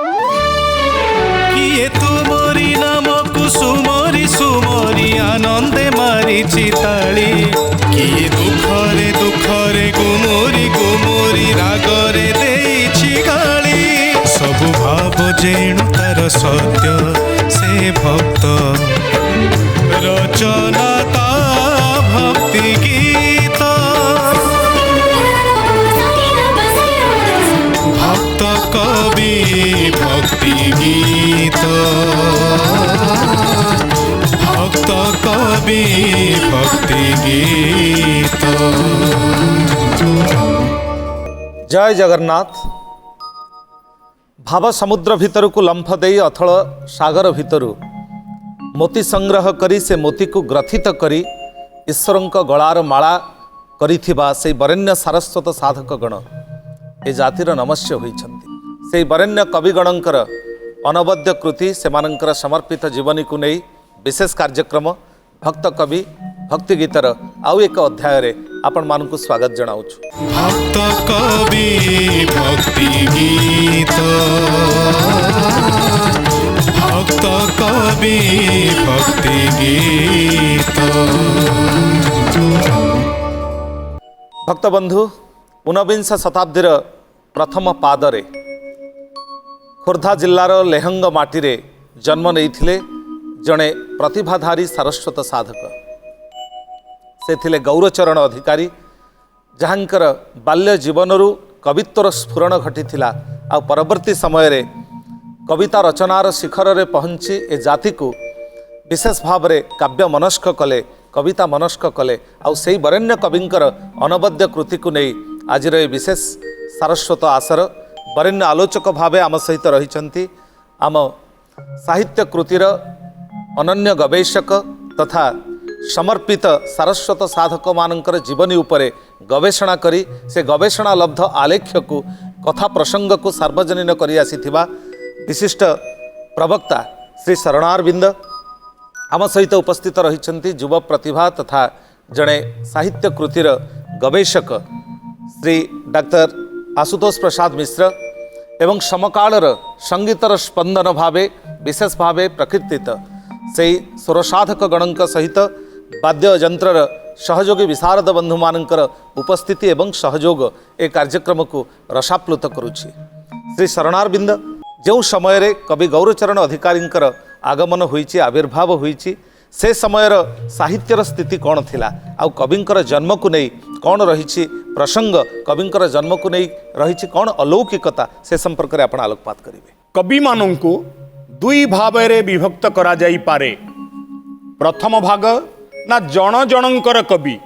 किए तुमरी नाम कुसुमरी सुमरी आनंदे मारी चिताली किए दुखरे दुखरे गुमुरी गुमुरी रागरे देछि गाली सबु भाव जेणु तार सत्य से भक्त रचना ता भक्ति गीत भक्त कवि भक्ति गीत भक्त कवि भक्ति गीत। जय जगन्नाथ। भाव समुद्र भितर को लंफ दे अथल सागर भितरु मोती संग्रह करी से मोती को ग्रथित करी ईश्वरंक गଳାर माला करिथिबा से वरेण्य सारस्वत साधक गण ए जातिर नमस्य होइछन्ति। से वरेण्य कविगणंकर अनवद्य कृति सेमानंकर समर्पित जीवनी को नहीं विशेष कार्यक्रम भक्त कवि भक्ति गीतर आउ एक अध्याय रे आपण मानकु स्वागत जनाउछु। भक्त कवि भक्ति गीत भक्त कवि भक्ति गीत। भक्त बंधु ऊनविंश शताब्दीर प्रथम पादरे खोर्धा जिल्लार लेहंग माटी जन्म नहीं जड़े प्रतिभाधारी सारस्वत साधक से थिले गौरचरण अधिकारी जहाँकर बाल्य जीवनरू कवित्वर स्फुरण घटीथिला आ परवर्ती समय रे कविता रचनार शिखर रे पहुँची ए जाति को विशेष भाव रे काव्य मनस्क कले कविता मनस्क कले आ से वरेण्य कविंकर अनवद्य कृति को नहीं आज विशेष सारस्वत आसर वरेण्य आलोचक भावे आम सहित रहिछन्ति। आम साहित्य कृतिर अनन्य गवेषक तथा समर्पित सारस्वत साधक मानकर जीवनी उपरे गवेषणा करी से गवेषणा लब्ध आलेख्य को कथा प्रसंग को सार्वजनीन करी आसीथिबा विशिष्ट प्रवक्ता श्री शरणारविंद आम सहित उपस्थित रहिछन्ति। युव प्रतिभा तथा जड़े साहित्य कृतिर गवेषक श्री डॉक्टर आशुतोष प्रसाद मिश्र एवं समकालर संगीतर स्पंदन भावे विशेष भावे प्रकीर्तित से स्वरसाधक गणक सहित वाद्य यंत्रर सहयोगी विशारद बंधु मानकर उपस्थिति एवं सहयोग ए कार्यक्रम को रसाप्लुत करुछि। श्री शरणारविंद जो समय रे कवि गौरचरण अधिकारींकर आगमन होइछि आविर्भाव होइछि से समयर साहित्यर स्थिति कौन थिला आउ कविंकर जन्म को नहीं कौन रही प्रसंग कविंकर जन्म को नहीं रही कौन अलौकिकता से संपर्क में आपण आलोकपात करेंगे। कवि मानू दुई भाव रे विभक्त करा जाई पारे। प्रथम भाग ना जन जनकर कवि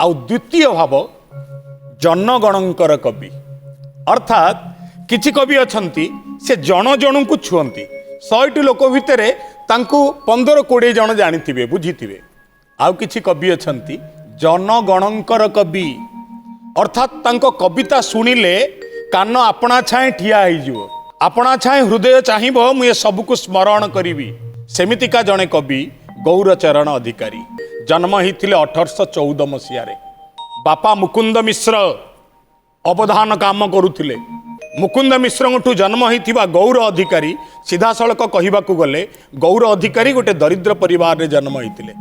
आउ द्वितीय भाव जनगणंकर कवि अर्थात किछि कवि अछंती से जन जन को छुअंती 100 लोक भितर तांकु 15-20 जन जानिथिबे बुझिथिबे आउ किछि कवि अछंती जनगणंकर कवि अर्थात तांको कविता सुनिले कान आपणा छाए ठिया होइजिवो आपणा छाए हृदय चाहिबो मु ए सबको स्मरण करिवि सेमितिका जने कवि गौरचरण अधिकारी जन्म हिथिले 1814 मसिया रे बापा मुकुंद मिश्र अवधान काम करुथिले। मुकुंद मिश्र जन्म होता गौर अधिकारी सीधा सड़क कहवाकू गले गौर अधिकारी गोटे दरिद्र परिवार रे जन्म होते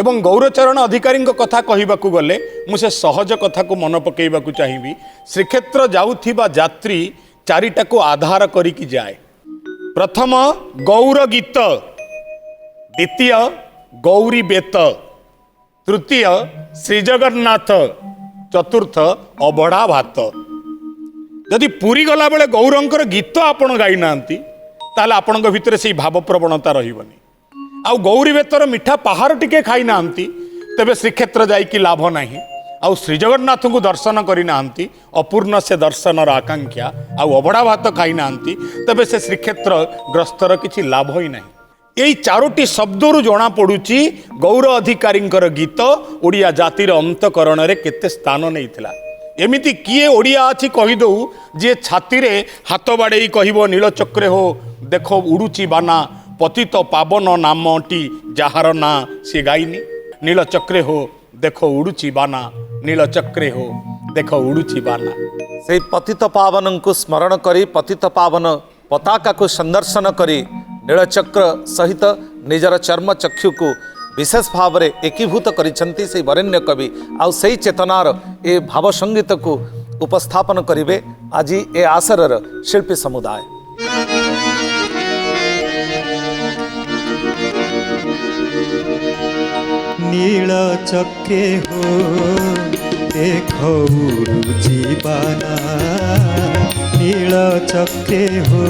एवं गौरचरण अधिकारी कथा कहवाकू गले मुझे सहज कथा को मन पकईवाकू चाहिए। श्रीक्षेत्र जाउथिबा यात्री चारिटा को आधार करिकी जाए। प्रथम गौर गीत, द्वितीय गौरी बेत, तृतीय श्रीजगन्नाथ, चतुर्थ अबढ़ा भात। जदि पुरी गला बेले गौरंकर गीत आपण गाई नांती ताले आपणक भितर से भाव प्रवणता रहिबनी। आउ गौरी बेतर मिठा पहाड़ टिके खाई नांती तेबे श्रीक्षेत्र जाइकी लाभ नाही। आउ श्रीजगन्नाथ को दर्शन करी नांती अपूर्ण से दर्शनर आकांक्षा। आउ अबढ़ा भात खाई नांती तेबे से श्रीक्षेत्र ग्रस्तर किछि लाभ ही नाही। यही चारोटी शब्दरू जना पड़ुची गौर अधिकारींकर गीत ओडिया जातिर अंतकरण रे केते स्थान नैथिला। एमिति किए ओडिया अछि कहिदौ जे छाती रे हाथ बाड़े कहबो नीलचक्रे हो देखो उड़ुची बाना पतित पावन नामटी जहार ना से गाइनी। नीलचक्रे हो देखो उड़ुची बाना, नीलचक्रे हो देखो उड़ुची बाना। से पतित पावन को स्मरण करी पतित पावन पताका को संदर्शन करी नीलचक्र सहित निजर चर्म चक्षु को विशेष भाव में एकीभूत करिसेंती से वरेण्य कवि आउ से चेतनार ए भाव संगीत को उपस्थापन करिवे आज ए आसरर शिल्पी समुदाय। नील चक्रे हो देखो जीवाना नील चक्रे हो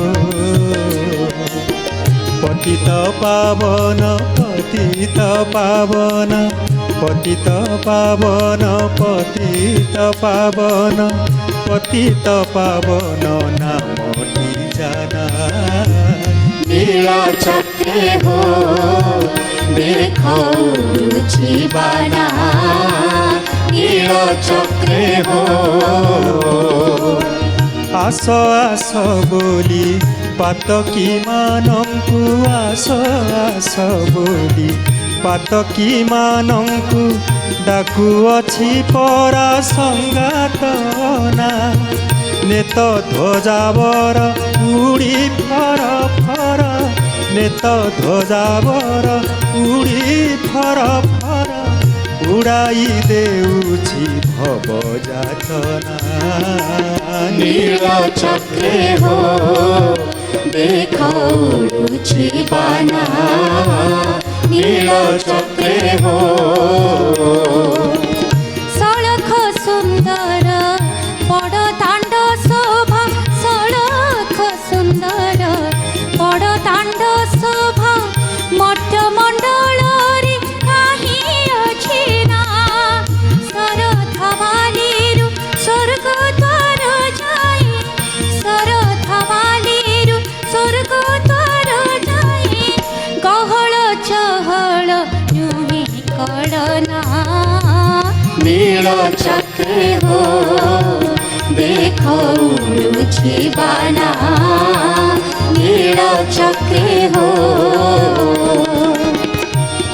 पतित पावन पतित पावन पतित पावन पतित पावन पतित पावन नामटी जाना नील चक्रे हो देखो जीवाना नील चक्रे हो आस आस बोली पातकी मानंकु आस आस बोली पातकी मानंकु डाकुअछि परा संगात ना नेत ध्वजावर उड़ी फर फर नेत ध्वजावर उड़ी फर फर उड़ाई देउछि भव जातना नील चक्रे हो देखो जीवाना नील चक्रे हो सड़क सुंदर बड़ दांड शोभा सड़क सुंदर बड़ दांड शोभा मठ मंडल रे काही अछि ना सरधा बालीरु स्वर्ग द्वार जाए सरधा बालीरु स्वर्ग द्वार जाए गहळ चहळ नुहे कळना नील चक्रे हो देखो जीवाना नील चक्रे हो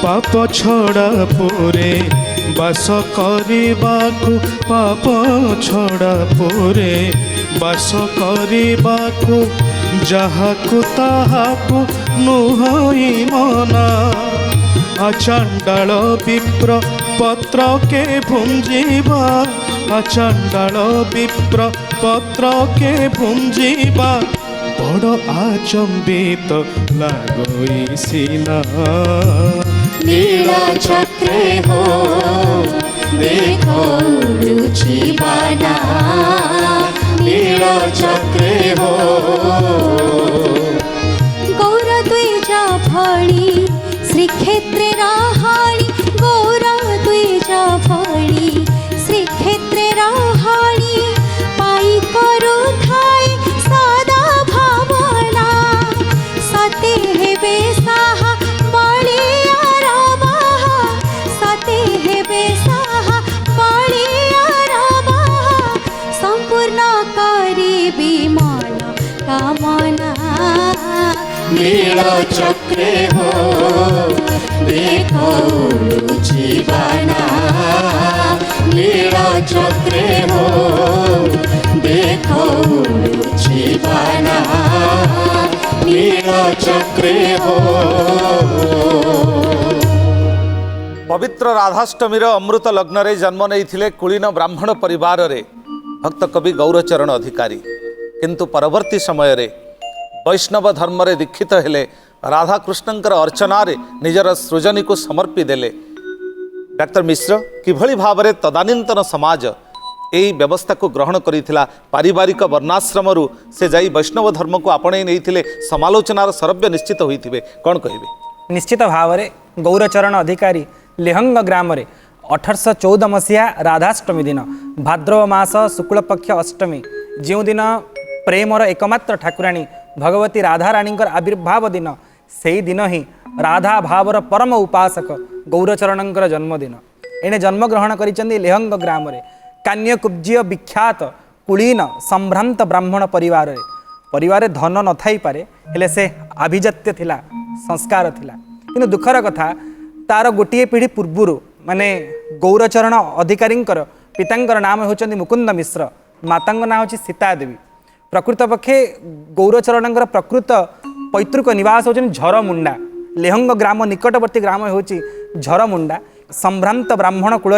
पाप छड़ा पोरे बास करबाकू पाप छड़ा पोरे बास करबाकू जहाकू ताहाकू नुहई मना अचंडाल विप्र पत्र के भुंजीबा अचंडाल विप्र पत्र के भुंजीबा बड़ आचंबित लागई सीना नील चक्रे हो देखो जीवाना नील चक्रे हो गौर द्विज भଳି श्रीक्षेत्रे रहाळी गौर द्विज भଳି श्रीक्षेत्रे रहाळी पाई करू थाए सदा भावना सते हेबे साहा बलियार बाहा सते हेबे साहा बलियार बाहा संपूर्ण करिबी मन कामना नील चक्रे हो देखो जीवाना नील चक्रे हो देखो जीवाना नील चक्रे हो पवित्र राधाष्टमीर अमृत लग्न रे जन्म नहीं कुलीन ब्राह्मण परिवार रे भक्त कवि गौरचरण अधिकारी किंतु परवर्ती समय रे वैष्णव धर्म रे दीक्षित हेले राधाकृष्णंकर अर्चना रे निजर सृजनी को समर्पी देले। डाक्टर मिश्र किभली भाव में तदानीन्तन समाज यही व्यवस्था को ग्रहण करिथिला पारिवारिक वर्णाश्रम से जाई वैष्णव धर्म को आपणे नहीं समालोचनार सरव्य निश्चित होइथिबे कौन कहिबे? निश्चित भाव में गौरचरण अधिकारी लेहंग ग्राम 1814 मसीहा राधाष्टमी दिन भाद्रव मास शुक्लपक्ष अष्टमी जो दिन प्रेमर एकमात्र ठाकुराणी भगवती राधाराणी आविर्भाव दिन से दिन ही राधा भावर परम उपासक गौरचरणंकर जन्मदिन एने जन्मग्रहण करिसेंती लेहंग ग्राम कान्यकुब्जीय विख्यात कुलीन संभ्रांत ब्राह्मण परिवार धन न थाई पारे हेले से आभिजात्य थिला संस्कार थिला किंतु दुखर कथा तार गोटे पीढ़ी पूर्वर माने गौरचरण अधिकारी पितांकर नाम होचंदी मुकुंद मिश्र मातांग नाम होची सीता देवी प्रकृत पक्षे गौरचरण प्रकृत पैतृक निवास होचन झरमुंडा। लेहंग ग्राम निकटवर्ती ग्राम होची झरमुंडा। संभ्रांत ब्राह्मण कूल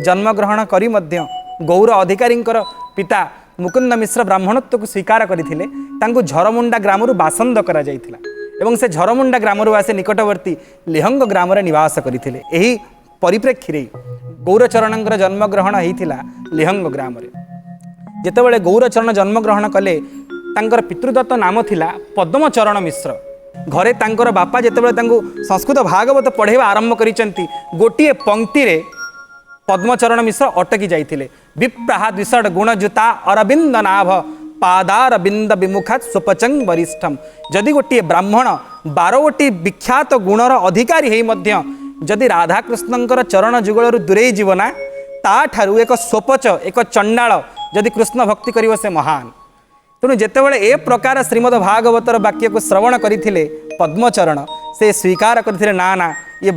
जन्मग्रहण करी मध्य गौर अधिकारी पिता मुकुंद मिश्र ब्राह्मणत्व को स्वीकार करथिले। तांको झरमुंडा ग्राम बासंद करा जायथिला एवं से झरमुंडा ग्राम आसे निकटवर्ती लेहंग ग्राम निवास करथिले। एही परिप्रेक्षी रे गौरचरण जन्मग्रहण होइथिला लेहंग ग्राम रे। जेतेबेले गौरचरण जन्मग्रहण कले तांकर पितृदत्त नाम थिला पद्मचरण मिश्र। घरे तांकर बापा जेतेबेले तांको संस्कृत भागवत पढ़ेवा आरंभ करिसेंती गोटिए पंक्ति रे पद्मचरण मिश्र अटकी जाइथिले। विप्राह द्विषड गुणजुता अरविंद नाभ पादार बिंद विमुखात सुपचंग वरिष्ठम। जदि गोटे ब्राह्मण 12 गोटी विख्यात गुणर अधिकारी हेई मध्य जदि राधाकृष्णंकर चरण जुगलरू दूरे जीवना ताठारू एक स्वपच एक चंडाल जदि कृष्ण भक्ति करिव से महान। तेणु जेतेबेले ए प्रकार श्रीमद भागवतर वाक्य को श्रवण करथिले पद्मचरण से स्वीकार करथिले ना ना ये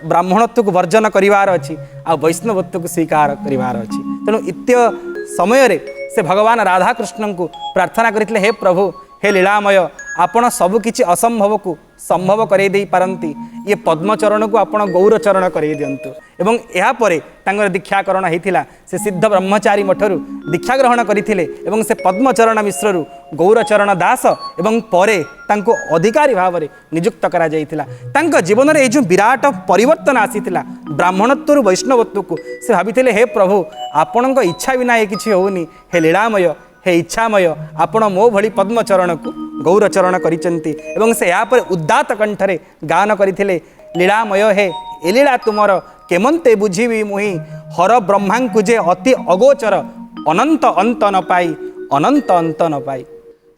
ब्राह्मणत्व को वर्जन करिवार अछि आ वैष्णवत्व को स्वीकार करिवार अछि। तेणु इत्य समय रे से भगवान राधाकृष्ण को प्रार्थना करथिले हे प्रभु हे लीलामय आपण सब किछि असंभव को संभव करे देई पारंती ये पद्मचरण को आपण गौरचरण करे दियंतु। एवं एहा परे तांगर दीक्षाकरण हेतिला से सिद्ध ब्रह्मचारी मठरू दीक्षा ग्रहण करथिले एवं से पद्मचरण मिश्ररू गौरचरण दास एवं परे तांको अधिकारी भाव में नियुक्त करा जायतिला। तांको जीवन रे ए जो विराट परिवर्तन आसीतिला ब्राह्मणत्व वैष्णवत्व को से भाबिथिले हे प्रभु आपणक इच्छा बिना ए किछि होउनी हे लीलामय हे इच्छामय आपण मो भली पद्मचरण को गौरचरण करिचंती। एवं से या पर उद्दात कंठरे गान करिथिले लीलामय हे ए लीला तुमर केमंते बुझीबी मुहि हर ब्रह्मांकु जे अति अगोचर अनंत अंत न पाई अनंत अंत न पाई।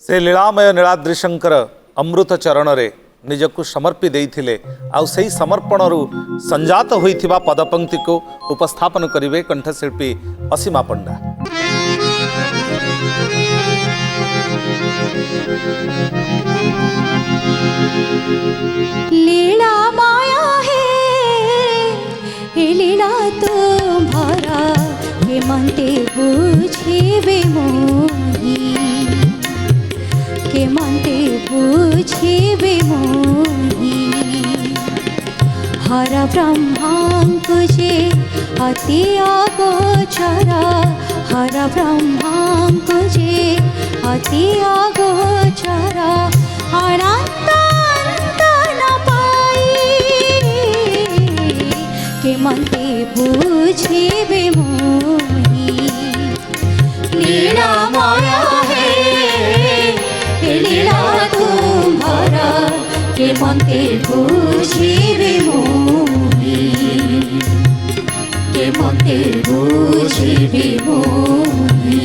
से लीलामय नीलाद्रिशंकर अमृत चरण रे निजको समर्पी देइथिले आउ सेही समर्पणरू संजात होइथिबा पदपंक्ति को उपस्थापन करिवे कंठशिल्पी असीमा पंडा। लीला माया है लीला तुम्हारा के मनते बुझेबे मोही के मनते बुझेबे मोही हर ब्रह्मांड जे अति अगोचरा हर ब्रह्मांड जे अति अगोचरा अनंत अंत न पाई के मनते बुझेबे मोही लीला माया है लीला तुम्हारा के मनते बुझेबे मोही के मनते बुझेबे मोही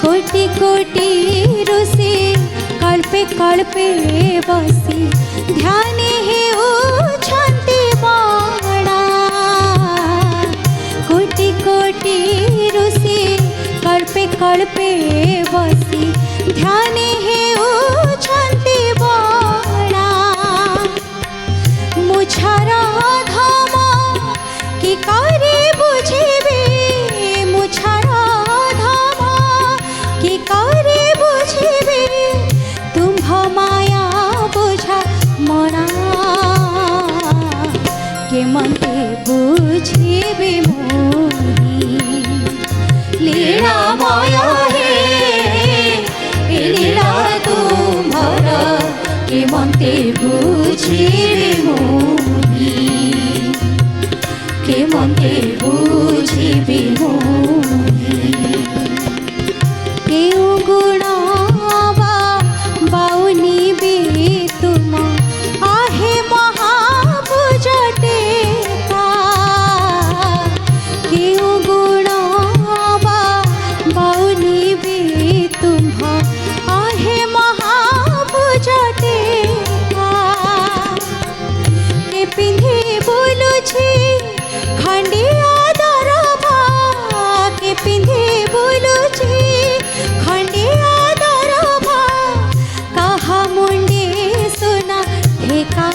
कोटि कोटि ऋषि कल्पे कल्पे बसी ध्यान हे उछन्ति बाणा कोटि कोटि ऋषि कल्पे कल्पे बसी ध्यान हे उछन्ति बाणा मुछारा धामा कि करे बुझेबे मुछारा धामा कि करे बुझेबे तुम्ह माया बुझा मना के मनते बुझेबे मोही लीला माया है लीला तुम्हारा के मनते बुझेबे मोही के मनते बुझेबे मोही केउ गुणावा बाउनी बे तुम आहे महाभुजटे का केउ गुणावा बाउनी बे तुम आहे महाभुजटे का के पिंधे बोलुछि खंडिया दरभा के पिंधे बोलुछि खंडिया दरभा कहा मुंडे सुना ठेका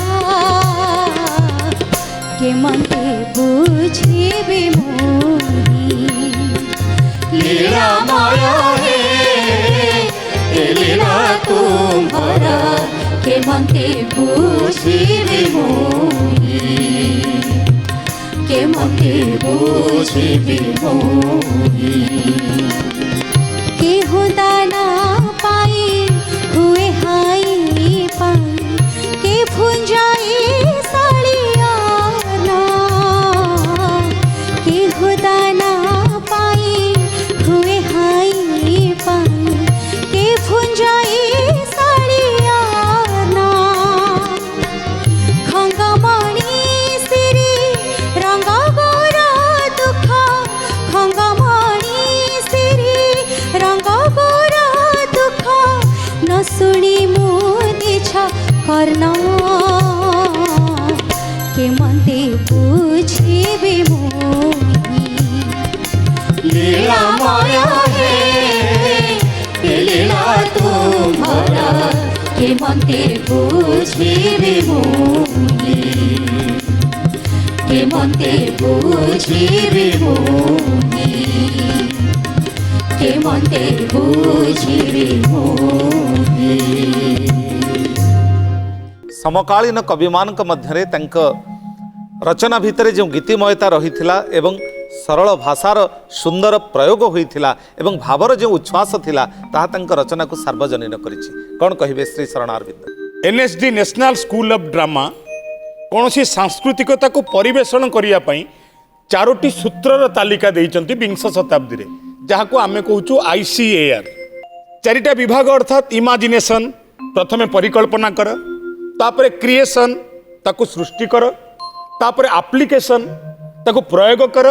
के मनते बुझेबे मोही लीलामय हे ए लीला तुम्हार केमते बुझिबि मोहि केमते बुझिबि मोहि केहु दाना पाई हुए हाई पाई के भुंजाई साड़ियाना केहु दाना पाई हुए हाई पाई के भुंजाई साड़ियाना खंगमणि सिरी रंग गोरा दुख खंगमणि सिरी रंग गोरा दुख न शुणी मुदिछ कर्ण के मते बुझिबि मोहि लीलामय हे ए लीला तुम्हार केमते बुझिबि मोहि केमते बुझिबि मोहि केमते बुझिबि मोहि समकालीन कविमानक मध्यरे तांक रचना भितरे जो गीतिमयता रहिथिला एवं सरल भाषार सुंदर प्रयोग होइथिला एवं भावर जो उच्छ्वास थिला ताहा तांक रचना को सार्वजनीन करिछि कोन कहिबे Shri Sharanarvind NSD national school of drama कौन सी सांस्कृतिकता को परिवेषण करने चारोटी सूत्रर तालिका देइचंती विंश शताब्दी रे जहाँ को आमे कहूँ ICAR चारिटा विभाग अर्थात इमाजिनेशन प्रथमे परिकल्पना कर तापरे क्रिएशन ताको सृष्टि कर तापरे एप्लिकेशन ताको प्रयोग कर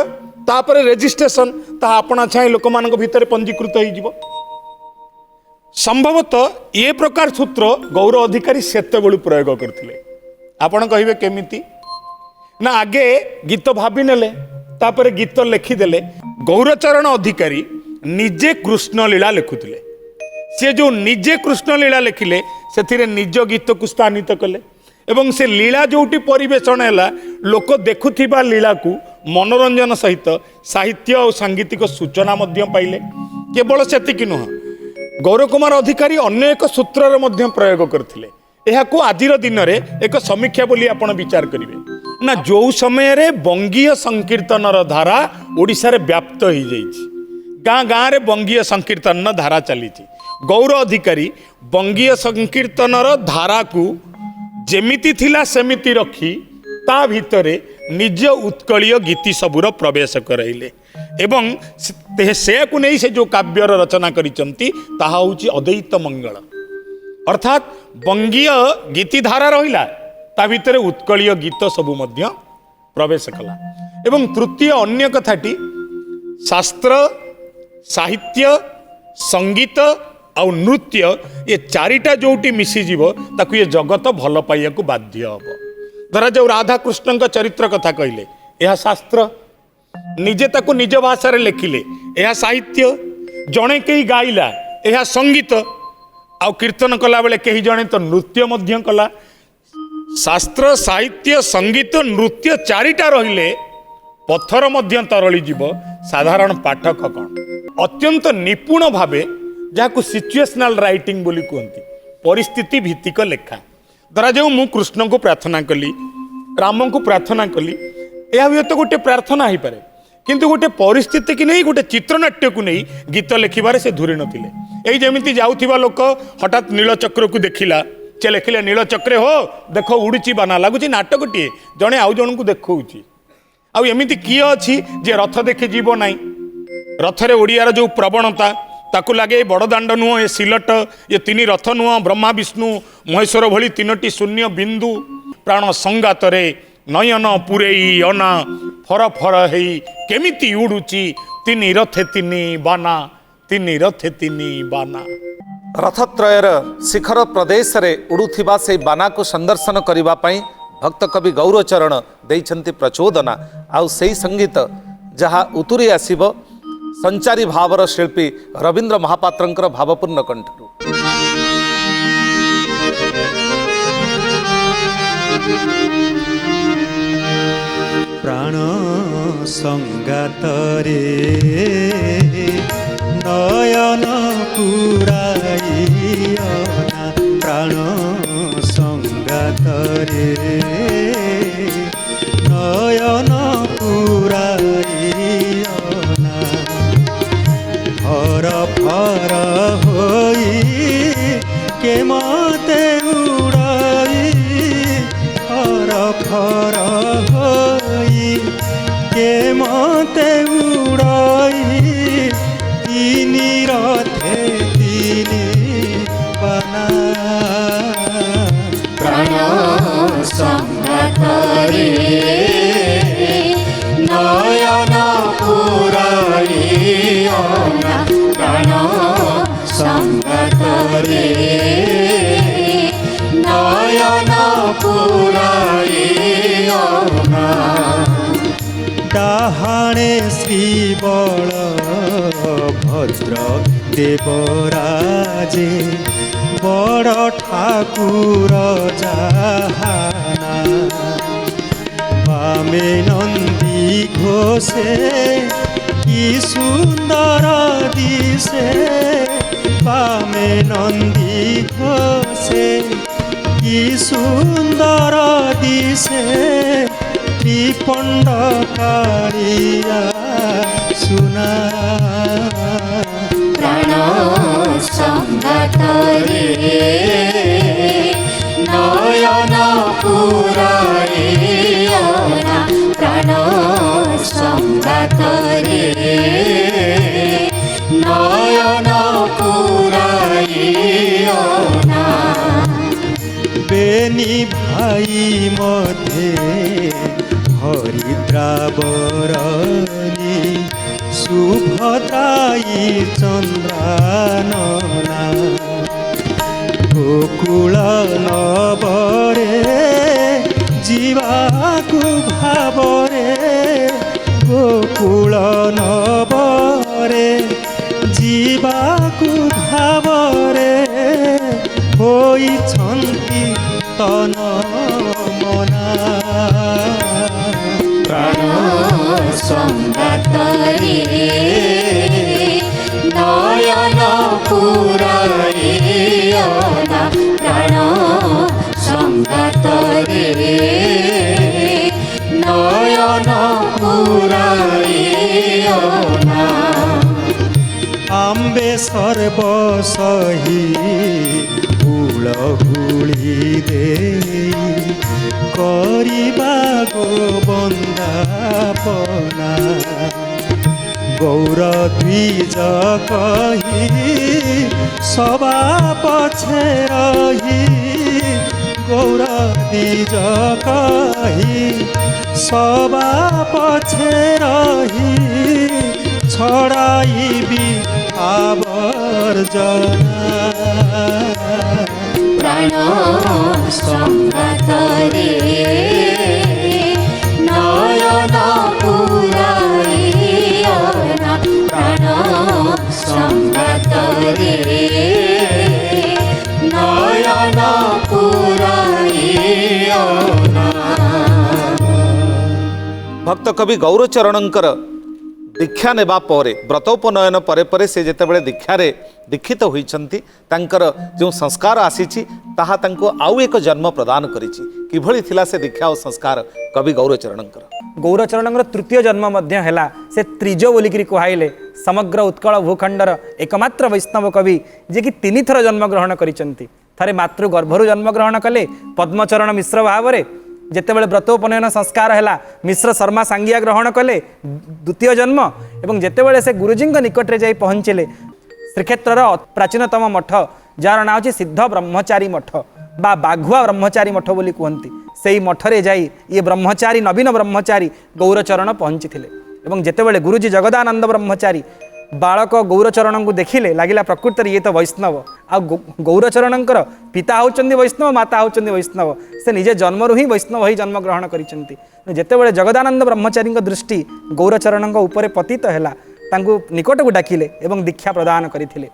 तापरे रजिस्ट्रेशन ता आपना छाई लोक मानक भितर पंजीकृत हो जिवो संभवतः ये प्रकार सूत्र गौर अधिकारी सेते बेलू प्रयोग करथिले आपण कहिबे केमिति ना आगे गीत भाबी नेले तापरे गीत लिखिदेले गौरचरण अधिकारी निजे कृष्ण लीला लिखुथिले से जो निजे कृष्ण लीला लिखिले से निज गीत को स्थानित कले एवं से लीला जोटी परिवेषण है लोक देखुथिबा लीला को मनोरंजन सहित साहित्य और सांगीतिक सूचना मध्य पाइले केवल सेतिक नुह गौर कुमार अधिकारी अन्य एक सूत्रर मध्य प्रयोग करथिले एहाकू आजिर दिन में एक समीक्षा बोली आपण विचार करेंगे ना जो समय रे बंगीय संकीर्तनर धारा ओडिशा रे व्याप्त हो जाइछि गाँ गाँ रे बंगीय संकीर्तन धारा चली गौर अधिकारी बंगीय संकीर्तनर धारा को जेमिति थिला सेमिति रखी ता भितरे निज उत्कलीय गीति सबूर प्रवेश कराइले एवं से को नहीं से जो काव्यर रचना करिसंती ताहा होछि अद्वैत मंगल अर्थात बंगीय गीतिधारा रहिला ता भितरे उत्कलीय गीत सबु मध्य प्रवेश कला एवं तृतीय अन्य कथाटी शास्त्र साहित्य संगीत और नृत्य ये चारिटा जोटी मिसी जीव ताकू ये जगत भल पाइया को बाध्य हब धरा जो राधा कृष्ण चरित्र कथा कहले यह शास्त्र निजे ताकू निज भाषा रे लिखिले यह साहित्य जणे कई गाइला यह संगीत आउ कीर्तन कला बेले कहीं जणे तो नृत्य मध्य कला शास्त्र साहित्य संगीत नृत्य चारिटा रहिले पत्थर मध्य तरली जीव साधारण पाठक कौन अत्यंत निपुण भावे जहाँ सिचुएशनल राइटिंग बोली कहती परिस्थिति भित्तिक लेखा धरा जाऊ मु कृष्ण को प्रार्थना कली राम को प्रार्थना कली यह भी तो गोटे प्रार्थना हो पारे किंतु गोटे परिस्थिति की नहीं गोटे चित्रनाट्य को नहीं गीत लिखिबारे से धूरी नथिले एई जेमिति जाउथिबा लोक हठात नीलचक्र को देखिला से लिखिले नीलचक्रे हो देख उड़ुची बाना लगुच नाटकटीए जड़े आउ जन को देखौची आउ एमिति किए अच्छी जे रथ देखी जीव नाई रथरे ओडियार जो प्रवणता ताकू लगे बड़दाण्ड नुह ए सिलट ये तीन रथ नुह ब्रह्मा विष्णु महेश्वर भली तीनोटी शून्य बिंदु प्राण संगातरे नयन पुरेई अना फर फर हेई केमिति उड़ुची तीन रथे तीन बाना तीन रथे तीन बाना रथत्रयर शिखर प्रदेश रे उड़ुथिबा से बाना को संदर्शन करिबा पई भक्त कवि गौरचरण देइछन्ति प्रचोदना आउ सेई संगीत जहा उतुरी आसीबो संचारी भावर शिल्पी रवींद्र महापात्रंकर भावपूर्ण कंठरू प्राण संगातरे नयन पुराइना प्राण संगातरे नयन पुराइना फर फर होई के मते उड़ाई फर फर होई के मते उड़ाई तिनी रथे तिनी बना प्राण संगातरे नयन पुराइना प्राण संगातरे नयन पुराइना डाहाणे श्री बलभद्र देवराजे बड़ ठाकुर जाहाना बामे नंदी घोषे कि सुंदर दिशे बामे नंदी घोषे कि सुंदर दिशे त्रिपंड कालिया सुना प्राण संगातरे नयन पुराइना प्राण संगातरे नयन पुराइना बेनी भाई मध्य हरिद्रावरणी सुभद्राई चंद्रानना गोकुल नवरे जीवाकु भावरे गोकुल नवरे जीवाकु भावरे होइछन्ति तन मना प्राण संगातरे नयन पुराइना प्राण संगातरे नयन पुराइना आम्बे सर्वसही हुलहुली दे करिबा गो बन्दापना गौर द्विज कही सभा पछे रही गौर द्विज कही सभा पछे रही छड़ाइबी आवर्जना प्राण संगातरे नयन पुराइना प्राण संगातरे नयन पुराइना भक्त कवि गौरचरणंकर दीक्षा नेबा परे व्रतोपनयन परे परे से जेतेबेले दीक्षारे दीक्षित होइछंती तांकर जो संस्कार आसीछि ताहा तांको आउ एक जन्म प्रदान करिछि किभଳି थिला से दीक्षा और संस्कार कवि गौरचरणंकर गौरचरणंकर तृतीय जन्म मध्य हैला से त्रिजो बोलिकी कहले समग्र उत्कल भूखंडर एकमात्र वैष्णव कवि जे कि 3 थर जन्म ग्रहण करिसंती थरे मातृ गर्भरु जन्म ग्रहण कले पद्मचरण मिश्र भावरे जेतेबेले व्रतोपनयन संस्कार हैला मिश्र शर्मा सांगिया ग्रहण कले द्वितीय जन्म एवं जेतेबेले से गुरुजी निकट रे जाई पहुँचले श्रीक्षेत्र प्राचीनतम मठ जार ना होछि सिद्ध ब्रह्मचारी मठ बा बाघुआ ब्रह्मचारी मठ बोली कहती से मठरे जाई ये ब्रह्मचारी नवीन ब्रह्मचारी गौरचरण पहुँची एवं जेतेबेले गुरुजी जगदानंद ब्रह्मचारी बालक गौरचरण को देखिले लगिला प्रकृत ये तो वैष्णव आ गौरचरणंकर पिता होचंदी वैष्णव माता होचंदी वैष्णव से निजे जन्मरु ही वैष्णव ही जन्म ग्रहण करिसंती जेतेबेले जगदानंद ब्रह्मचारी दृष्टि गौरचरण उपरे पतित हैला तांकु निकट को डाकिले एवं दीक्षा प्रदान करथिले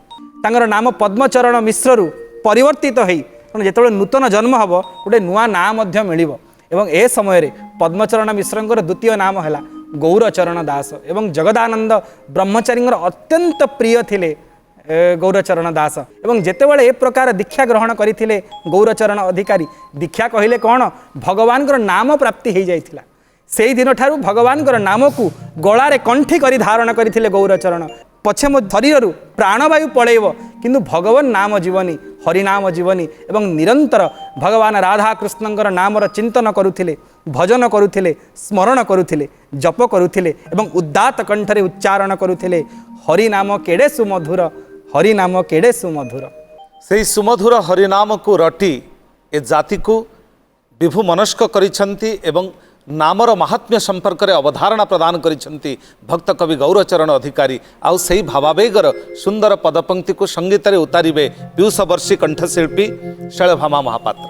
तांकर नाम पद्मचरण मिश्ररु परिवर्तित होई जेतेबेले नूतन जन्म हब गोटे नुआ नाम मध्य मिलिबो एवं ए समय रे पद्मचरण मिश्रंकर द्वितीय नाम हैला गौरचरण दास एवं जगदानंद ब्रह्मचारी अत्यंत प्रिय थिले गौरचरण दास एवं जेतेबेले ए प्रकार दीक्षा ग्रहण करथिले गौरचरण अधिकारी दीक्षा कहिले कौन भगवान नाम प्राप्ति हो जाइथिला से दिन ठारू भगवान नाम को गलारे कंठी करी धारण करथिले गौरचरण पछे मो शरीर प्राणवायु पलैब किंतु भगवान नाम जीवनी हरिनाम जीवनी एवं निरंतर भगवान राधा कृष्णंकर नामर चिंतन करुथिले भजन करुथिले स्मरण करुथिले जप करुथिले एवं उदात्त कंठरे उच्चारण करुथिले हरिनाम केड़े सुमधुर हरिनाम केड़े सुमधुर से सुमधुर हरिनाम को रटी ए जाति को विभु मनस्क करिछंती एवं नामर महात्म्य संपर्क में अवधारणा प्रदान करिछंती भक्त कवि गौरचरण अधिकारी आउ सही भावावेगर सुंदर पदपंक्ति को संगीत रे उतारिबे पीयूष वर्षी कंठशिल्पी शैलभामा महापात्र।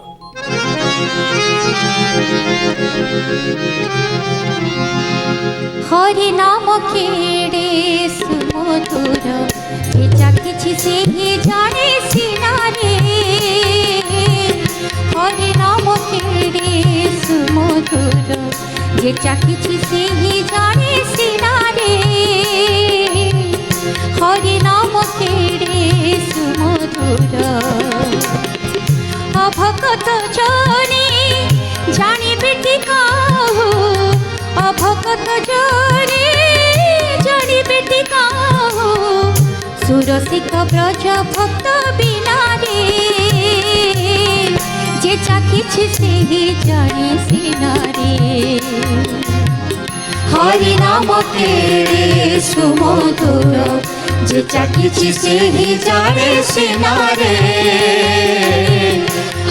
हरि नाम केड़े सुमधुर एजा किछि से ही जाने सिनारे हरि नाम केड़े सुमधुर एजा किछि से ही जाने सिनारे हरि नाम केड़े सुमधुर अभगत जने जानिबे टिकाहु अभगत जने जानिबे टिकाहु सुरसिक ब्रज भक्त बिना रे जे चाखिछि से ही जाने सिनारे हरि नाम केड़े सुमधुर जे चाखिछि से ही जाने सिनारे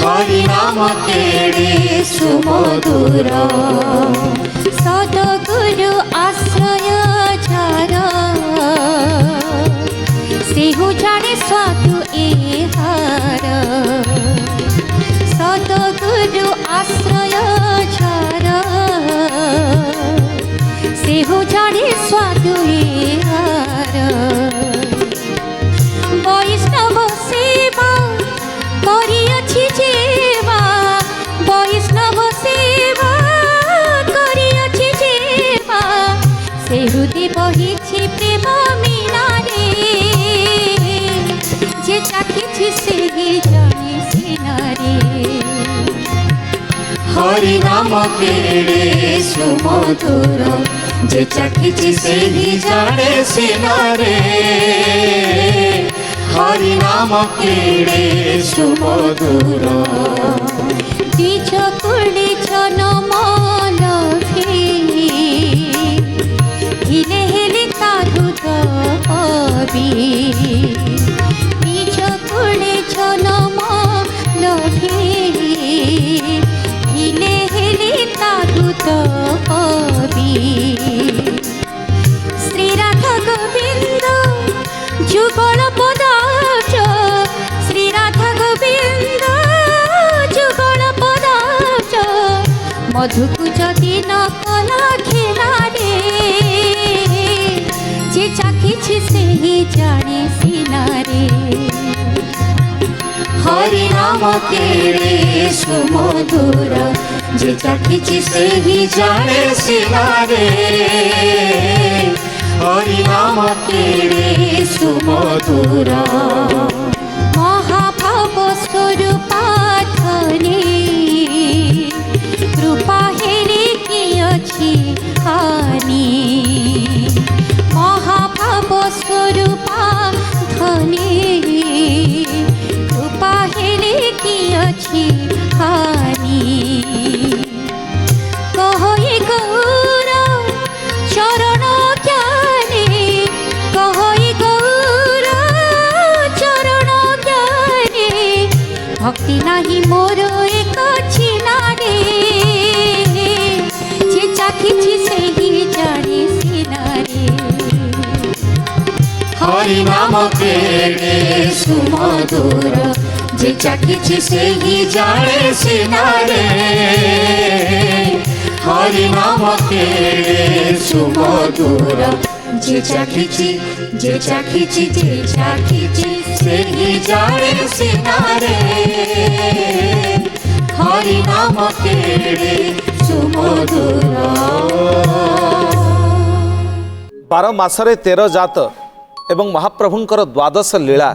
हरि नाम केड़े सुमधुर सद्गुरु आश्रय जार सेहु जाने स्वादु एहार सद्गुरु आश्रय जार सेहु जाने स्वादु एहार वैष्णव सेवा करियछि जेवा वैष्णव सेवा करियछि जेवा से हृदय बहिछि प्रेम मीनारे जे चाखिछि से ही जाने सिनारे हरि नाम केड़े सुमधुर जे चाखिछि से ही जाने सिनारे हरि नाम केड़े सुमधुर बीज कुले जनम लभे हिले हेले तारु दबी बीज कुले जनम लभे हिले हेले तारु दबी श्री राधा गोविंद जुगल पदार्थ श्री राधा गोविंद जुगल पदार्थ मधुकु जदि न कला खेलारे जे चाखिछि से ही जाने सिनारे हरि नाम केड़े सुमधुर जे चाखिछि से ही जाने सिनारे हरि नाम केड़े सुमधुर महाभाव स्वरूपा धने कृपा हेरे कि अछि हानि महाभाव स्वरूपा धने कृपा हेरे कि अछि हानि कहे गौर चरण भक्ति नाही मोर एक छिनारे जे चाखिछि से ही जाने सिनारे हरि नाम केड़े सुमधुर जे चाखिछि से ही जाने सिनारे हरि नाम केड़े सुमधुर जे चाखिछि जे चाखिछि जे चाखिछि से ही जाने सिनारे हरि नाम केड़े सुमधुर। 12 मासरे 13 जात एवं महाप्रभुंकर द्वादश लीला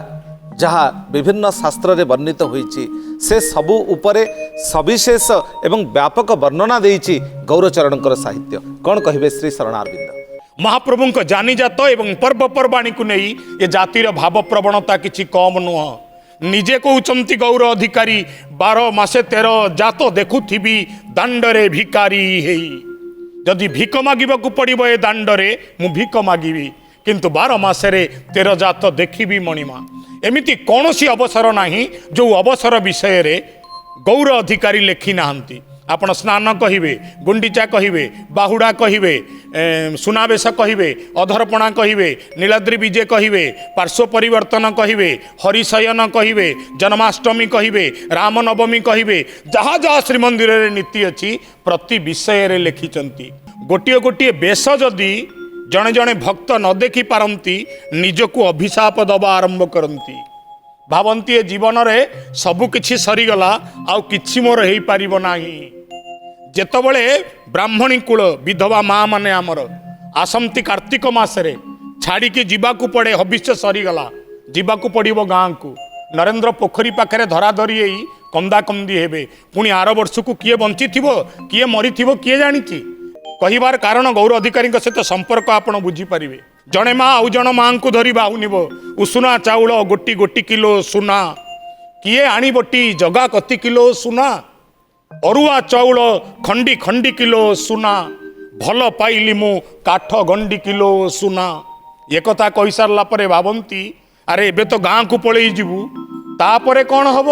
जहाँ विभिन्न शास्त्र रे वर्णित होईची से सबु उपरे सविशेष एवं व्यापक वर्णना देईची गौरचरणकर साहित्य। कौन कहिबे श्री शरणारविंद। महाप्रभु को जानी जात एवं पर्वपर्वाणी को नहीं ये जातिर भाव प्रवणता किछि कम नुह। निजे कहउचंती गौर अधिकारी 12 मासे 13 जात देखुथिबी दांडरे भिकारी हेई। जदि भिक मागिबाकू पड़िबो ए दांडरे मु भिक मागिबी किंतु 12 मासरे 13 जात देखिबी मणिमा। एमिति कौनसी अवसर नाही जो अवसर विषय रे गौर अधिकारी लेखि नाहंती। आपण स्नान कहिबे, गुंडीचा कहिबे, बाहुड़ा कहिबे, सुनावेश कहिबे, अधरपणा कहिबे, नीलाद्रि विजय कहिबे, पार्श्व परिवर्तन कहिबे, हरिशयन कहिबे, जन्माष्टमी कहिबे, रामनवमी कहिबे, जहाँ जहाँ श्रीमंदिर रे नीति अछि प्रति विषय रे लिखिचंती। गोटिए गोटिए बेश जदि जणे जणे भक्त न देखि पारंती निजको अभिशाप दबा आरंभ करंती। भावंती ए जीवन रे सबु किछि सरीगला आउ किछि मोर हेई पारिबो नाही। जेतबळे ब्राह्मणी कुल विधवा माँ माने आमर आसंती कार्तिक मासरे छाड़िकी जीवाकू पड़े हविष्य सरीगला जीवाकू पड़िबो गाँ को नरेंद्र पोखरी पाखरे धराधरी एई कंदा कंदी हेबे। पुणी आर वर्ष को किए बंची थिबो किए मरी थिबो किए जानिछि। कहिबार कारण गौर अधिकारी सहित संपर्क आपण बुझी पारिबे। जणे माँ आउ जण माँ को धरी बाहु निब उषुना चाउल गोटी गोटी किलो सुना किए आनी बटी जगा कति किलो सुना अरुआ चाउल खंडी खंडी किलो सुना भल पाइली मु काठ गंडी किलो सुना। एकथा कही सारला परे भावंती अरे एबे तो गाँ को पलई जीवु तापरे कौन हब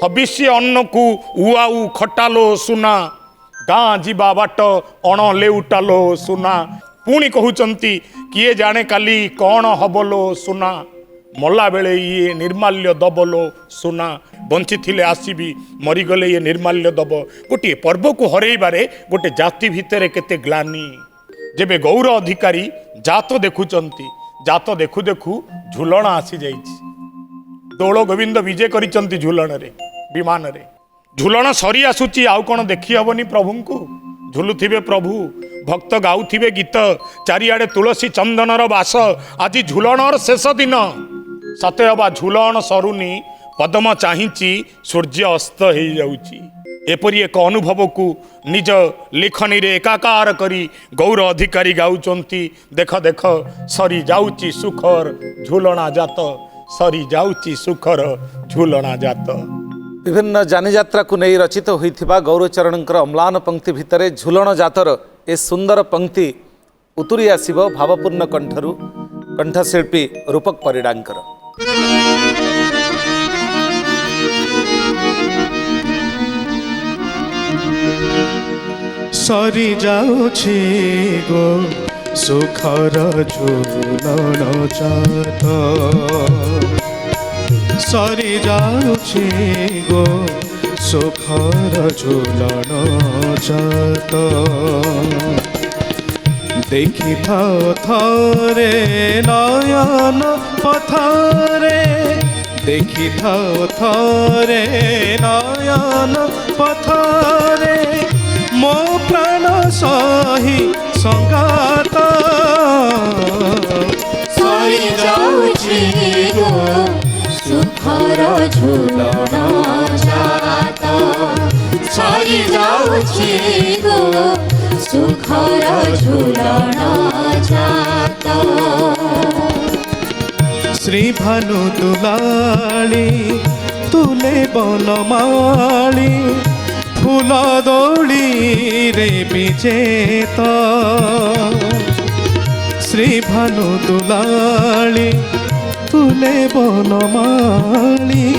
हबिष्य अन्न को उआउ खटालो सुना गाँ जीवा बाट अण लेउटालो सुना। पुणी कहउचंती किए जाने काली कौन हबलो सुना मल्ला बेले ये निर्माल्य दबलो सुना बंची थिले आसीबी मरीगले ये निर्माल्य दब। गोटे पर्व को हरइबारे गोटे जाति भितर केते ग्लानी। जेबे गौर अधिकारी जात देखुचंती जात देखु देखु झुलण आसी जाइछि। दौल गोविंद विजय करिचंती झुलण रे विमान रे झुलण सरी आसुची आउ कौन देखी हबनी प्रभु को झुलुथिबे प्रभु भक्त गाउथिबे गीत चारिआडे तुलसी चंदनर बास। आज झुलणर शेष दिन सते अबा झुलण सरुनी पदम चाहिची सूर्य अस्त हो जाउची। एपरी एक अनुभव को निज लेखनी रे एकाकार करी गौर अधिकारी गाउचंती देख देख सरी जाउची सुखर झुलणा जात सरी जाउची सुखर झुलणा जात। विभिन्न जानी यात्रा को नहीं रचित होइथिबा गौरचरणकर अम्लान पंक्ति भितरे झुलण जातर ए सुंदर पंक्ति उतुरी आसिबो भावपूर्ण कंठरू कंठशिल्पी रूपक परिडांकर। सरी जाउछि गो सुखर झुलण जात सरी जाउछि गो सुखर झुलण जात। देखि थरे नयन पथरे देखि थरे नयन पथरे मो प्राण सही संगात सरी जाउछि गो सुखर झुलण जात सरी जाउछि गो सुखर झुलण जात। श्री भानु दुलाली तुले बनमाली फूल दौड़ी रे विजेत श्री भानु दुलाली तुले बनमाली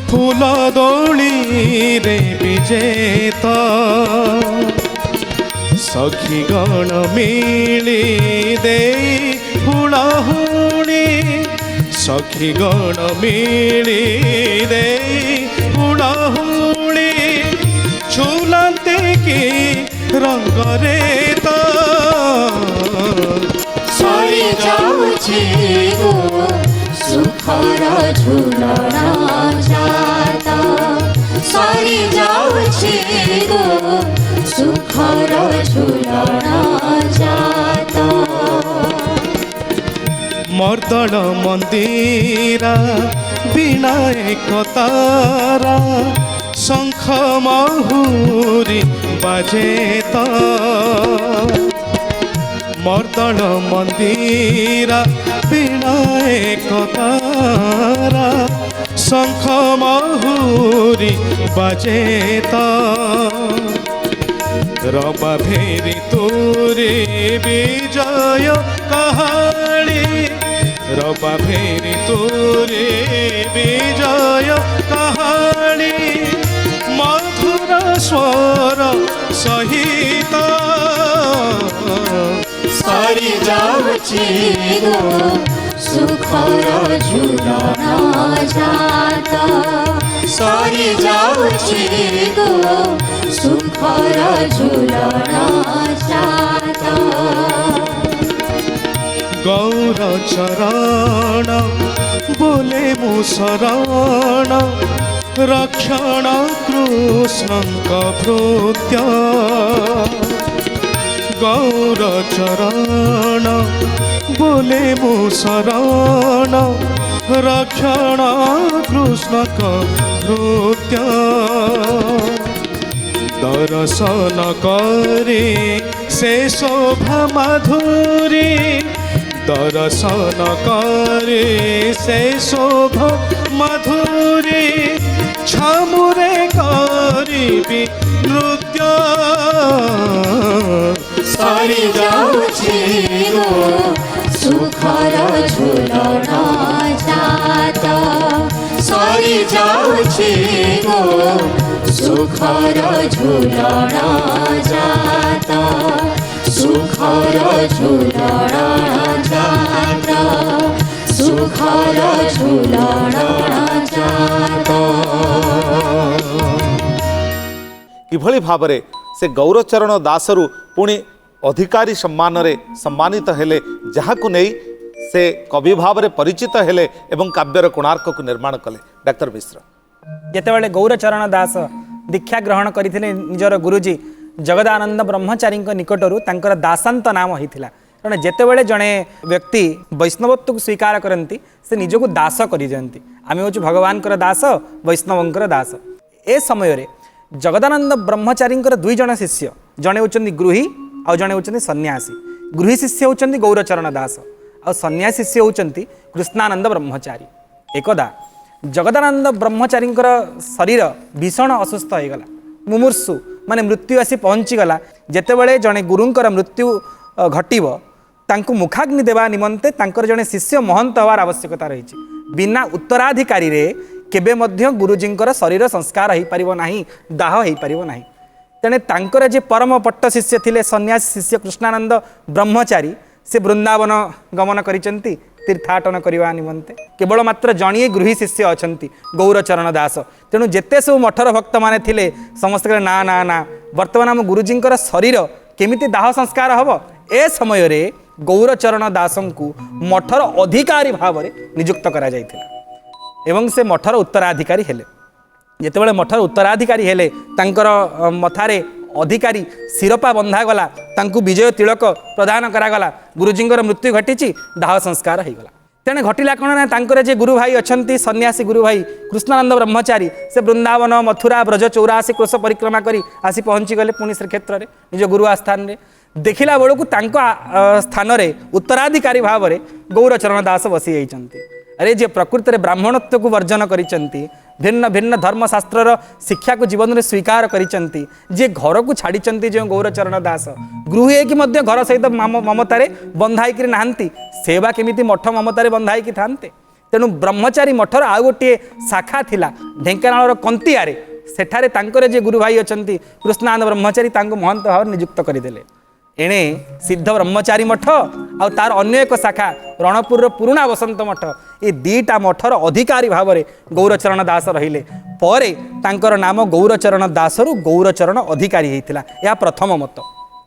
फूल दौड़ी रे विजेत। सखी गण मिली दे हुणाहुणी सखी गण मिली दे हुणाहुणी झुलते की रंगरे तो सरी जाउछि गो सुखर झुलण जात सरी जाउछि गो सुखर झुलण जात। ମର୍ଦ୍ଦଳ ମନ୍ଦିରା ବିନାୟକ ତାରା ଶଙ୍ଖ ମହୁରୀ ବାଜେ ତ ମର୍ଦ୍ଦଳ ମନ୍ଦିରା ବିନାୟକ ତାରା ଶଙ୍ଖ ମହୁରୀ ବାଜେ ତ ରବା ଭେରି ତୁରେ ବିଜୟ କାହାଳୀ ରବା ଭେରି ତୁରେ ବିଜୟ କାହାଳୀ ମଧୁର ସ୍ୱର ସହିତ ସରି ଯାଉଛି ଗୋ ସୁଖର ଝୁଲଣ ଜାତ ସରି ଯାଉଛି ଗୋ ସୁଖର ଝୁଲଣ ଜାତ ଗୌର ଚରଣ ବୋଲେ ମୁଁ ଶରଣ ରକ୍ଷଣ କୃଷ୍ଣଙ୍କ ଭୃତ୍ୟ ଗୌର ଚରଣ ବୋଲେ ମୁଁ ଶରଣ ରକ୍ଷଣ କୃଷ୍ଣଙ୍କ ଭୃତ୍ୟ ଦର୍ଶନ କରି ସେ ଶୋଭା ମାଧୁରୀ ଦର୍ଶନ କରି ସେ ଶୋଭା ମାଧୁରୀ ଛାମୁରେ କରିବି ନୃତ୍ୟ ସରି ଯାଉଛି ଗୋ ସୁଖର ଝୁଲଣ ଜାତ ସରି ଯାଉଛି ଗୋ ସୁଖର ଝୁଲଣ ଜାତ ସୁଖର ଝୁଲଣ ଜାତ ସୁଖର ଝୁଲଣ ଜାତ କିଭଳି ଭାବରେ ସେ ଗୌରଚରଣ ଦାସରୁ ପୁଣି ଅଧିକାରୀ ସମ୍ମାନରେ ସମ୍ମାନିତ ହେଲେ ଯାହାକୁ ନେଇ ସେ କବି ଭାବରେ ପରିଚିତ ହେଲେ ଏବଂ କାବ୍ୟର କୋଣାର୍କକୁ ନିର୍ମାଣ କଲେ। ଡାକ୍ତର ମିଶ୍ର ଯେତେବେଳେ ଗୌରଚରଣ ଦାସ ଦୀକ୍ଷା ଗ୍ରହଣ କରିଥିଲେ ନିଜର ଗୁରୁଜୀ ଜଗଦାନନ୍ଦ ବ୍ରହ୍ମଚାରୀଙ୍କ ନିକଟରୁ ତାଙ୍କର ଦାସାନ୍ତ ନାମ ହୋଇଥିଲା। କାରଣ ଯେତେବେଳେ ଜଣେ ବ୍ୟକ୍ତି ବୈଷ୍ଣବତ୍ୱକୁ ସ୍ୱୀକାର କରନ୍ତି ସେ ନିଜକୁ ଦାସ କରିଦିଅନ୍ତି। ଆମେ ହେଉଛୁ ଭଗବାନଙ୍କର ଦାସ ବୈଷ୍ଣବଙ୍କର ଦାସ। ଏ ସମୟରେ ଜଗଦାନନ୍ଦ ବ୍ରହ୍ମଚାରୀଙ୍କର ଦୁଇ ଜଣ ଶିଷ୍ୟ ଜଣେ ହେଉଛନ୍ତି ଗୃହୀ ଆଉ ଜଣେ ହେଉଛନ୍ତି ସନ୍ନ୍ୟାସୀ। ଗୃହୀ ଶିଷ୍ୟ ହେଉଛନ୍ତି ଗୌରଚରଣ ଦାସ ଆଉ ସନ୍ନ୍ୟାସୀ ଶିଷ୍ୟ ହେଉଛନ୍ତି କୃଷ୍ଣାନନ୍ଦ ବ୍ରହ୍ମଚାରୀ। ଏକଦା ଜଗଦାନନ୍ଦ ବ୍ରହ୍ମଚାରୀଙ୍କର ଶରୀର ଭୀଷଣ ଅସୁସ୍ଥ ହୋଇଗଲା, ମୁମୂର୍ଷୁ ମାନେ ମୃତ୍ୟୁ ଆସି ପହଞ୍ଚିଗଲା। ଯେତେବେଳେ ଜଣେ ଗୁରୁଙ୍କର ମୃତ୍ୟୁ ଘଟିବ ତାଙ୍କୁ ମୁଖାଗ୍ନି ଦେବା ନିମନ୍ତେ ତାଙ୍କର ଜଣେ ଶିଷ୍ୟ ମହନ୍ତ ହେବାର ଆବଶ୍ୟକତା ରହିଛି। ବିନା ଉତ୍ତରାଧିକାରୀରେ କେବେ ମଧ୍ୟ ଗୁରୁଜୀଙ୍କର ଶରୀର ସଂସ୍କାର ହୋଇପାରିବ ନାହିଁ, ଦାହ ହୋଇପାରିବ ନାହିଁ। ତେଣୁ ତାଙ୍କର ଯେ ପରମ ପଟ୍ଟ ଶିଷ୍ୟ ଥିଲେ ସନ୍ନ୍ୟାସୀ ଶିଷ୍ୟ କୃଷ୍ଣାନନ୍ଦ ବ୍ରହ୍ମଚାରୀ ସେ ବୃନ୍ଦାବନ ଗମନ କରିଛନ୍ତି ତୀର୍ଥାଟନ କରିବା ନିମନ୍ତେ। କେବଳ ମାତ୍ର ଜଣିଏ ଗୃହୀ ଶିଷ୍ୟ ଅଛନ୍ତି ଗୌରଚରଣ ଦାସ। ତେଣୁ ଯେତେ ସବୁ ମଠର ଭକ୍ତମାନେ ଥିଲେ ସମସ୍ତେ କହିଲେ ନା ନା ନା ବର୍ତ୍ତମାନ ଆମ ଗୁରୁଜୀଙ୍କର ଶରୀର କେମିତି ଦାହ ସଂସ୍କାର ହେବ। ଏ ସମୟରେ ଗୌରଚରଣ ଦାସଙ୍କୁ ମଠର ଅଧିକାରୀ ଭାବରେ ନିଯୁକ୍ତ କରାଯାଇଥିଲା ଏବଂ ସେ ମଠର ଉତ୍ତରାଧିକାରୀ ହେଲେ। ଯେତେବେଳେ ମଠର ଉତ୍ତରାଧିକାରୀ ହେଲେ ତାଙ୍କର ମଥାରେ ଅଧିକାରୀ ଶିରପା ବନ୍ଧାଗଲା, ତାଙ୍କୁ ବିଜୟ ତିଳକ ପ୍ରଦାନ କରାଗଲା। ଗୁରୁଜୀଙ୍କର ମୃତ୍ୟୁ ଘଟିଛି, ଦାହ ସଂସ୍କାର ହୋଇଗଲା। ତେଣୁ ଘଟିଲା କ'ଣ ନା ତାଙ୍କର ଯେ ଗୁରୁ ଭାଇ ଅଛନ୍ତି ସନ୍ନ୍ୟାସୀ ଗୁରୁ ଭାଇ କୃଷ୍ଣାନନ୍ଦ ବ୍ରହ୍ମଚାରୀ ସେ ବୃନ୍ଦାବନ ମଥୁରା ବ୍ରଜ 84 କୋଶ ପରିକ୍ରମା କରି ଆସି ପହଞ୍ଚିଗଲେ ପୁଣି ଶ୍ରୀକ୍ଷେତ୍ରରେ ନିଜ ଗୁରୁ ଆସ୍ଥାନରେ। ଦେଖିଲା ବେଳକୁ ତାଙ୍କ ସ୍ଥାନରେ ଉତ୍ତରାଧିକାରୀ ଭାବରେ ଗୌରଚରଣ ଦାସ ବସିଯାଇଛନ୍ତି। अरे जे प्रकृति में ब्राह्मणत्व को वर्जन करिसंती, भिन्न भिन्न धर्मशास्त्र शिक्षा को जीवन में स्वीकार करिसंती, जे घर को छाड़िचंती जो गौरचरण दास गृह कि घर सहित ममतार बंधाई नाहंती सेवा केमिति मठ ममतार बंधाई थांते। तेणु ब्रह्मचारी मठर आउ गोटे शाखा थिला ढेंकानाल कंतियारे सेठारे तांकर जे गुरु भाई अछंती कृष्णानंद ब्रह्मचारी तांको महंत भाव नियुक्त करदेले। एणे सिद्ध ब्रह्मचारी मठ आ तार अन्य एक शाखा रणपुर पुराणा वसंत मठ ये दीटा मठर अधिकारी भाव में गौरचरण दास रहिले। परे तांकर नाम गौरचरण दासरु गौरचरण अधिकारी होता यह प्रथम मत।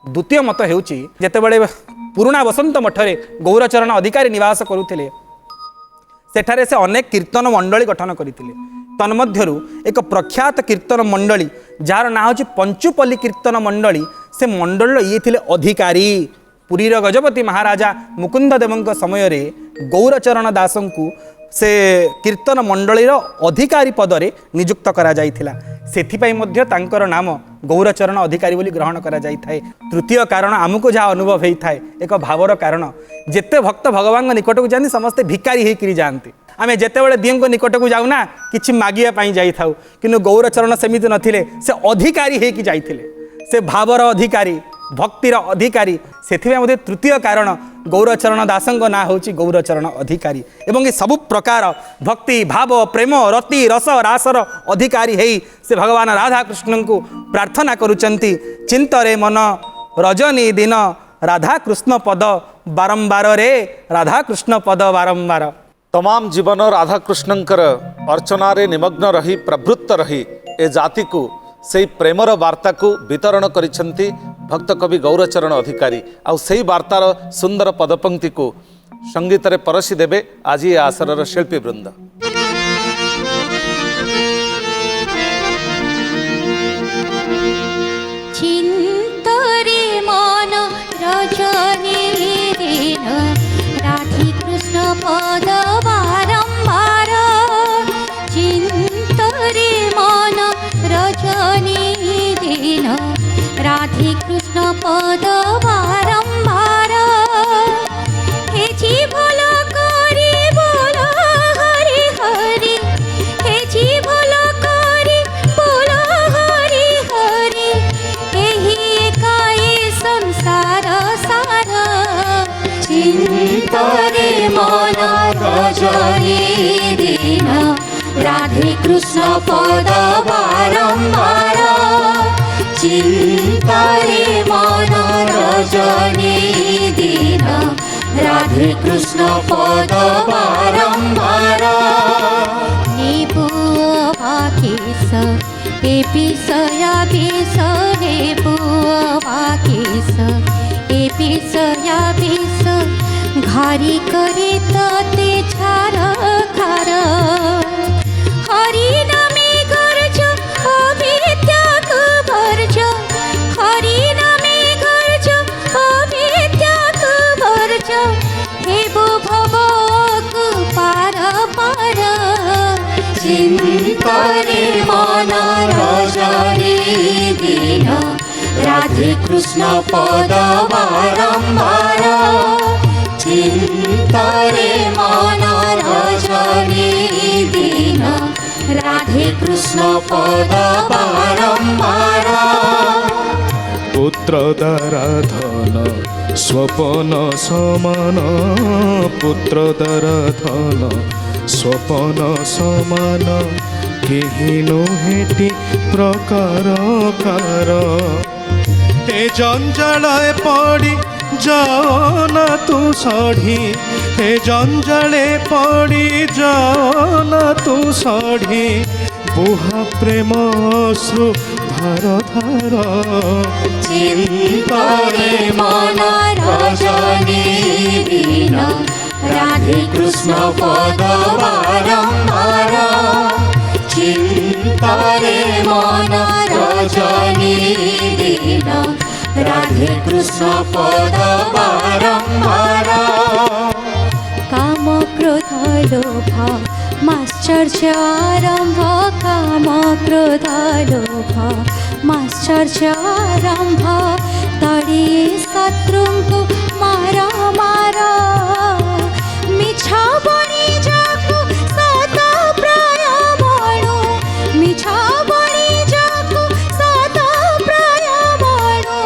द्वितीय मत हेउची जेतेबेले पुराणा वसंत मठरे गौरचरण अधिकारी निवास करुथिले सेठारे से अनेक कीर्तन मंडली गठन करथिले। तन्मध्यरु एक प्रख्यात कीर्तन मंडली जार ना होची पंचुपल्ली कीर्तन मंडली से मंडल ये थिले अधिकारी पुरीर गजपति महाराजा मुकुंद देवଙ୍କ समय रे गौरचरण दास को से कीर्तन मंडलीर अधिकारी पदरे नियुक्त करा जाइथिला। सेथिपाई मध्य तांकर नाम गौरचरण अधिकारी बोली ग्रहण करा जाइथाय। तृतीय कारण आमको जहाँ अनुभव होता है एक भावर कारण जेते भक्त भगवान निकट को जाती समस्ते भिकारी होकर जाती। आम जितेबाला दियों निकट को जाऊना कि मागियापाई जाऊ कि गौरचरण सेमती नथिले से अधिकारी होकर जाइथिले से भावर अधिकारी भक्तिर अधिकारी से तृतीय कारण गौरचरण दासंग ना हूँ गौरचरण अधिकारी एवं ये सब प्रकार भक्ति भाव प्रेम रति रस रासर अधिकारी है से भगवान राधा कृष्ण को प्रार्थना करुचंती। चिंतरे मन रजनी दिन राधा कृष्ण पद बारंबार रे राधा कृष्ण पद बारंबार। तमाम जीवन राधा कृष्णंकर अर्चना रे निमग्न रही प्रवृत्त रही ए जाति को से प्रेमर वार्ता को वितरण करिसेंती भक्त कवि गौरचरण अधिकारी। आउ सेही वार्तार सुंदर पदपंक्ति को संगीत रे परसी देबे आज ये आसरर शिल्पी वृंद। चिंतरे मन रजनी दिन राधे कृष्ण पद बारंबार। चिंतरे मन रजनी दिन राधे कृष्ण पद बारंबार। हे जीवल करी बोल हरि हरि, हे जीवल करी बोल हरि हरि, एही एकाई संसार सार। चिंतरे मन रजनी दिन राधे कृष्ण पद बारंबार। चिंतरे मन रजनी दिन राधे कृष्ण पद बारंबार। नेबुआ केश ए विषया विष, नेबुआ केश ए विषया विष, घारी करे तते छार खार। हरि नामे गर्ज अविद्याक वर्ज, हरि नामे गर्ज अविद्याक वर्ज, हेबो भवक पार पार। चिंतरे मन रजनी दिन राधे कृष्ण पद बारंबार। चिंतरे मन रजनी दिन राधे कृष्ण पद बारंबार। पुत्र द्वारा धन स्वपन समान, पुत्र द्वारा धन स्वपन समान, केहि नुहेटी प्रकार कार। हे जंजाल पड़ी जाओ ना तू सढ़ी, हे जंजाले पड़ी जाओ ना तू सढ़ी, बुहा प्रेम अश्रु धार धार। चिंतरे मन रजनी दिन राधे कृष्ण पद बारंबार। चिंतरे मन रजनी दिन राधे कृष्ण पद बारंबार। काम क्रोध लोभ माश्चर्य आरंभ, काम क्रोध लोभ माश्चर्य आरंभ, तड़ी शत्रुंकु मार मार। मिछा बनी जाकु सत प्राय बणु, मिछा बनी जाकु सत प्राय बणु,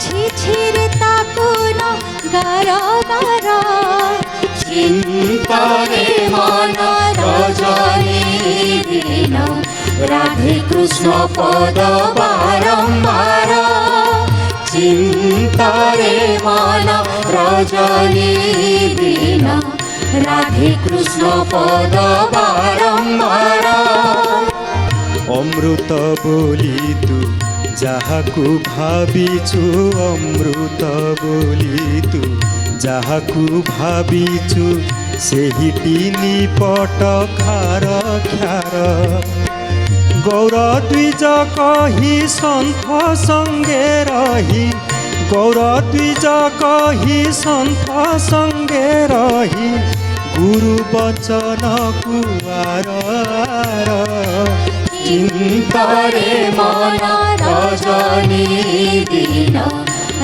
छिछिर ताकु न गार गार। चिंतरे मन रजनी दिन राधे कृष्ण पद बारंबार। चिंतरे मन रजनी दिन राधे कृष्ण पद बारंबार। अमृत बोली तू ଯାହାକୁ ଭାବିଛୁ, ଅମୃତ ବୋଲି ତୁ ଯାହାକୁ ଭାବିଛୁ, ସେହିଟି ନିପଟ ଖାର କ୍ଷାର। ଗୌର ଦ୍ୱିଜ କହି ସନ୍ଥ ସଙ୍ଗେ ରହି, গৌর দ্বিজ কহি সন্থ সঙ্গে রহি গুরু বচন কুয়ার চিন্তরে মন রজনী দিন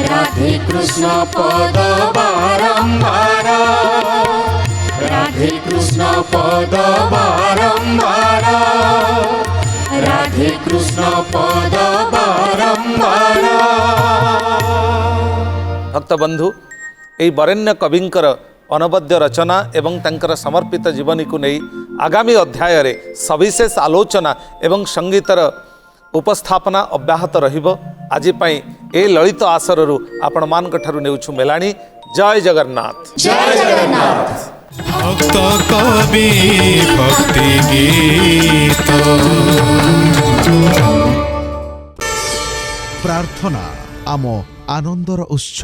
রাধে কৃষ্ণ পদ বারম্বার রাধে কৃষ্ণ পদ বারম্বার রাধে কৃষ্ণ পদ বারম্বার। ভক্তবন্ধু এই বরেণ্য কবিঙ্কর ଅନବଦ୍ୟ ରଚନା ଏବଂ ତାଙ୍କର ସମର୍ପିତ ଜୀବନୀକୁ ନେଇ ଆଗାମୀ ଅଧ୍ୟାୟରେ ସବିଶେଷ ଆଲୋଚନା ଏବଂ ସଙ୍ଗୀତର ଉପସ୍ଥାପନା ଅବ୍ୟାହତ ରହିବ। ଆଜି ପାଇଁ ଏ ଲଳିତ ଆସରରୁ ଆପଣମାନଙ୍କଠାରୁ ନେଉଛୁ ମେଲାଣି। ଜୟ ଜଗନ୍ନାଥ। ଜୟ ଜଗନ୍ନାଥ। ভক্ত কবি ভক্তি গীত প্রার্থনা আম আনন্দর উৎস।